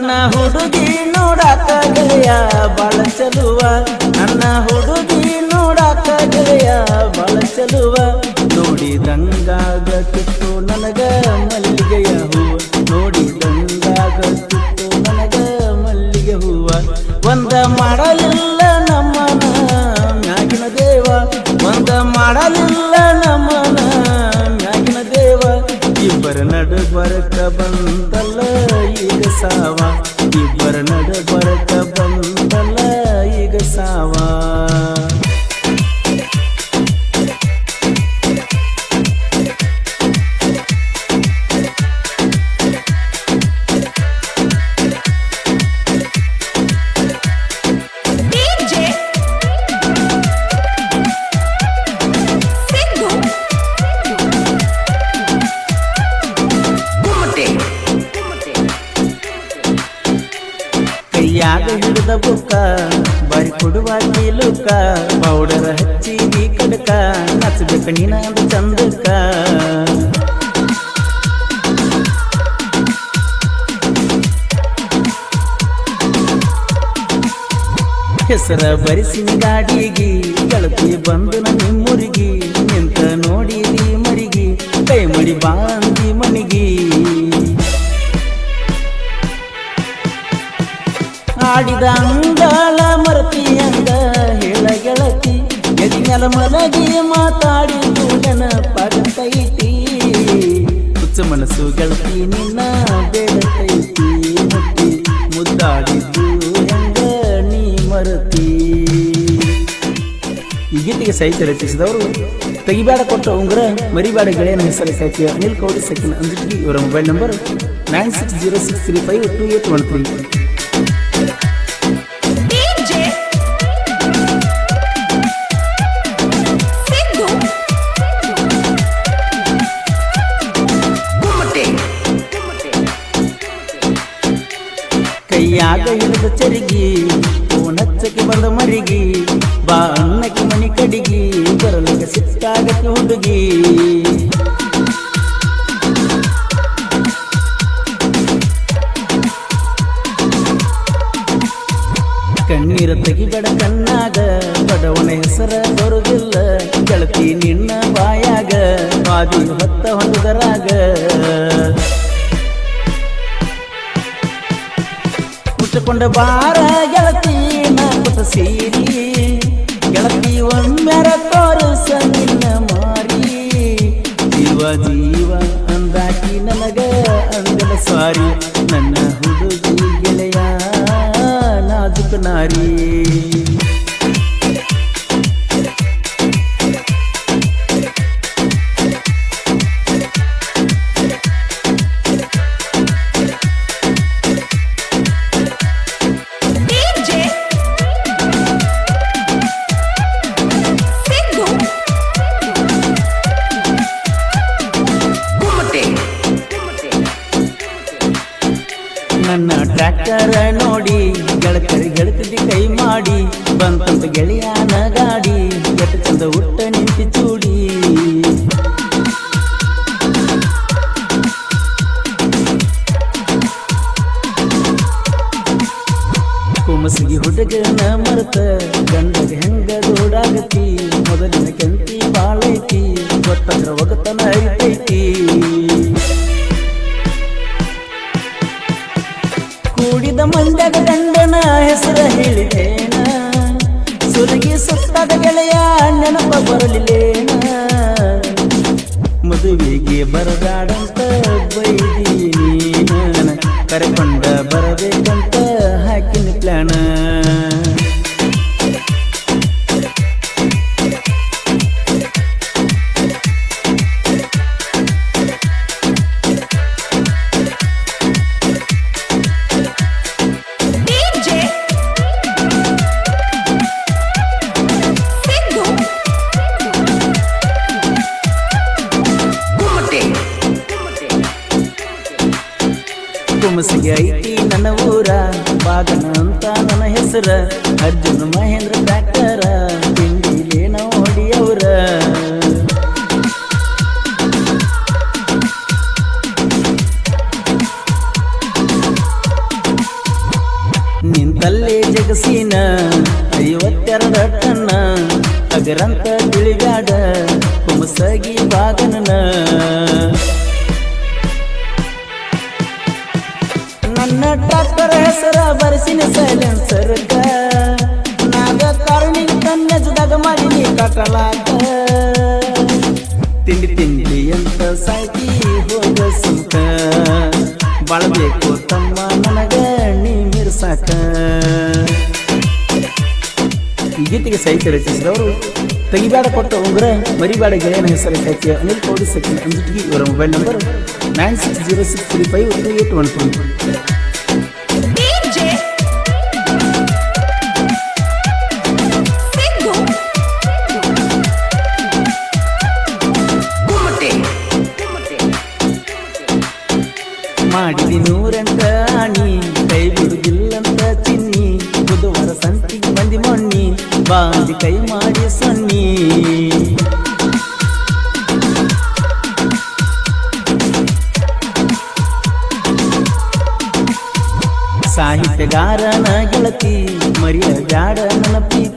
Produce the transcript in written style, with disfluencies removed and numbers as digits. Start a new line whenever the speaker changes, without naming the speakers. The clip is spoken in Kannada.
ನನ್ನ ಹುಡುಗಿ ನೋಡಾಕ ಗೆಳೆಯ ಬಾಳ ಚಲುವ ನನ್ನ ಹುಡುಗಿ ನೋಡಾಕ ಗೆಳೆಯ ಬಾಳ ಚಲುವ ನೋಡಿದಂಗಾಗತ್ತಿತ್ತು ನನಗ ಮಲ್ಲಿಗೆಯ ಹೂವ ನೋಡಿದಂಗಾಗತ್ತಿತ್ತು ನನಗ ಮಲ್ಲಿಗೆ ಹೂವ ಒಂದ ಮಾಡಲಿಲ್ಲ ನಮ್ಮನ ಮ್ಯಾಗಿನ ದೇವ ಒಂದ ಮಾಡಲಿಲ್ಲ ನಮ್ಮನ ಮ್ಯಾಗಿನ ದೇವ ಇಬ್ಬರ ನಡು ಬರಕ ಬಂದಲ್ಲ ಈಗ ಸಾವ ಇಬ್ಬರ ನಡು ಬರಕ ಬಂದಲ್ಲ ಈಗ ಸಾವ ಕೈಯಾಗ ಹಿಡಿದ ಬುಕ್ಕ ಬಾರಿ ಕೊಡುವ ಕೀಲುಕ ಪೌಡರ್ ಹಚ್ಚಿದಿ ಕಡಕ ನಚ್ಚಬೇಕ ನೀನಾದ ಚಂದಕ್ಕ ಹೆಸರ ಬರಿಸಿನ ಗಾಡಿಗಿ ಗೆಳತಿ ಬಂದು ನಿಮ್ಮುರಿಗಿ ನಿಂತ ನೋಡಿದಿ ಮರಿಗಿ ಕೈ ಮಡಿ ಬಾಂದಿ ಮನಿಗಿ ಆಡಿದ ಅಂಗಳ ಮರತಿ ಅಂದ ಹೇಳ ಗೆಳತಿ ಎದಿನೆಲ ಮಲಗಿ ಮಾತಾಡಿದು ನೆನಪಾಗತೈತಿ ಹುಚ್ಚ ಮನಸ್ಸು ಗೆಳತಿ ನಿನ್ನ ಬೇಡತೈತಿ ಮುಟ್ಟಿ ಮುದ್ದಾಡಿದ್ದು ಹೆಂಗ ನೀ ಮರತಿ. ಈ ಗೀತೆಗೆ ಸಾಹಿತ್ಯ ರಚಿಸಿದವರು ತೆಗಿಬೇಡ ಕೊಟ್ಟ ಉಂಗುರ ಮರಿಬೇಡ ಗೆಳೆಯನ ಹೆಸರು ಸಾಕಿ ಅನಿಲ್ ಕೌಡಿ ಸಕಿನ ಅಂಜಿಟ್ಗಿ. ಇವರ ಮೊಬೈಲ್ ನಂಬರ್ 9606352813. ಕೈಯಾಗ ಹಿಡಿದ ಚರಿಗಿ ಓನಚ್ಚಕ್ಕೆ ಬಂದ ಮರಿಗಿ ಬಾ ಅನ್ನಕ್ಕೆ ಮನಿ ಕಡಿಗಿ ಬರಲಿಗ ಸಿಟ್ಟಾಗಕ್ಕೆ ಹುಡುಗಿ ಕಣ್ಣೀರ ತೆಗಿಬೇಡ ಕಣ್ಣಾಗ ಬಡವನ ಹೆಸರ ಬರುದಿಲ್ಲ ಗೆಳತಿ ನಿನ್ನ ಬಾಯಾಗ ಬಾದಿ ಹೊತ್ತ ಹೊಂದರಾಗ ಕೊಂಡ ಬಾರ ಗೆಳತಿ ನಾಕುತ ಸೀರಿ ಗೆಳತಿ ಒಮ್ಮೆರ ತೋರಿಸ ನಿನ್ನ ಮಾರಿ ಜೀವ ಜೀವ ಅಂದಾಕಿ ನನಗ ಅಂದಲ ಸಾರಿ ನನ್ನ ಹುಡುಗಿ ಗೆಳೆಯ ನಾಜುಕ ನಾರಿ. ನನ್ನ ಟ್ರ್ಯಾಕ್ಟರ್ ನೋಡಿ ಗೆಳತರಿ ಗೆಳತಿದ್ದಿ ಕೈ ಮಾಡಿ ಬಂತಂತ ಗೆಳೆಯನ ಗಾಡಿ ಎಟ್ಟು ಚಂದ ಹುಟ್ಟ ನಿಂತಿ ಚೂಡಿ ಕುಮಸಿಗಿ ಹುಡುಗನ ಮರೆತ ಗಂಡಗ ಹೆಂಗ ದೂಡಾಗತಿ ಮೊದಲಿನ ಕೆಂತಿ ಬಾಳೈತಿ ಗೊತ್ತಂದ್ರ ಒಗತನ ಐತೈತಿ ಕೂಡಿದ ಮಂಡ್ಯದ ಗಂಡನ ಹೆಸರ ಹೇಳಿದೇನ ಸುರಗಿ ಸುತ್ತಾದ ಗೆಳೆಯ ನೆನಪ ಬರಲಿಲ್ಲೇನ ಮದುವೆಗೆ ಬರದಾಡಂತ ಬೈದಿ ನೀನ ಕರೆಕೊಂಡ ಬರಬೇಕಂತ ಹಾಕಿನ ಪ್ಲಾನ ಕುಮಸಿಗೆ ಐತಿ ನನ್ನ ಊರ ಬಾಗನ ಅಂತ ನನ್ನ ಹೆಸರ ಅರ್ಜುನ ಮಹೇಂದ್ರ ಟ್ರ್ಯಾಕ್ಟರ ತಿಂಡಿಲೇ ನಾವು ಹೊಡಿಯವ್ರ ಹೆಂಗರಂತ ತಿಳಿಬ್ಯಾಡ ಹುಮಸಗಿ ಬಾಗನನ ನನ್ನ ಟ್ರಾಕ್ಟರ್ ಹೆಸರ ಬರೆಸಿನ ಸೈಲೆನ್ಸರ್ಗ ನಾಗ ಕಾರುಣಿಗೆ ಕನ್ನೆಜದಾಗ ಮಾಡಿನಿ ಕಟಲಾಕ ತಿಂಡಿ ತಿಂಡಿ ಅಂತ ಸಾಕಿ ಹೋಗ ಸುಂಕ ಬಾಳ್ಬೇಕು ತಮ್ಮ ನನಗ ನೀ ಮಿರ್ಸಾಕ. ಈ ಗೀತೆಗೆ ಸಾಹಿತ್ಯ ರಚಿಸಿದವರು ತೆಗಿಬೇಡ ಕೊಟ್ಟ ಉಂಗುರ ಮರಿಬೇಡ ಗೆಳೆಯನ ಹೆಸರು ಸಾಹಿತ್ಯ ಅನಿಲ್ ಕೌಡಿ ಸೆಕೆಂಡ್ ಅಂಜಿಟಿಗೆ. ಇವರ ಮೊಬೈಲ್ ನಂಬರ್ 9606352812. ಮಾಡಿದಿ ನೂರೆಂಟ ಆಣಿ ಕೈ ಬಿಡುದಿಲ್ಲಂತ ಚಿನ್ನಿ ಬುಧವಾರ ಸಂತಿಗೆ ಬಂದಿ ಮೊನ್ನಿ ಬಾಂದಿ ಕೈ ಮಾಡಿ ಸೊನ್ನಿ. ಸಾಹಿತ್ಯಗಾರನ ಗೆಳತಿ ಮರಿಯ ಬ್ಯಾಡ ನನ್ನ ಪ್ರೀತಿ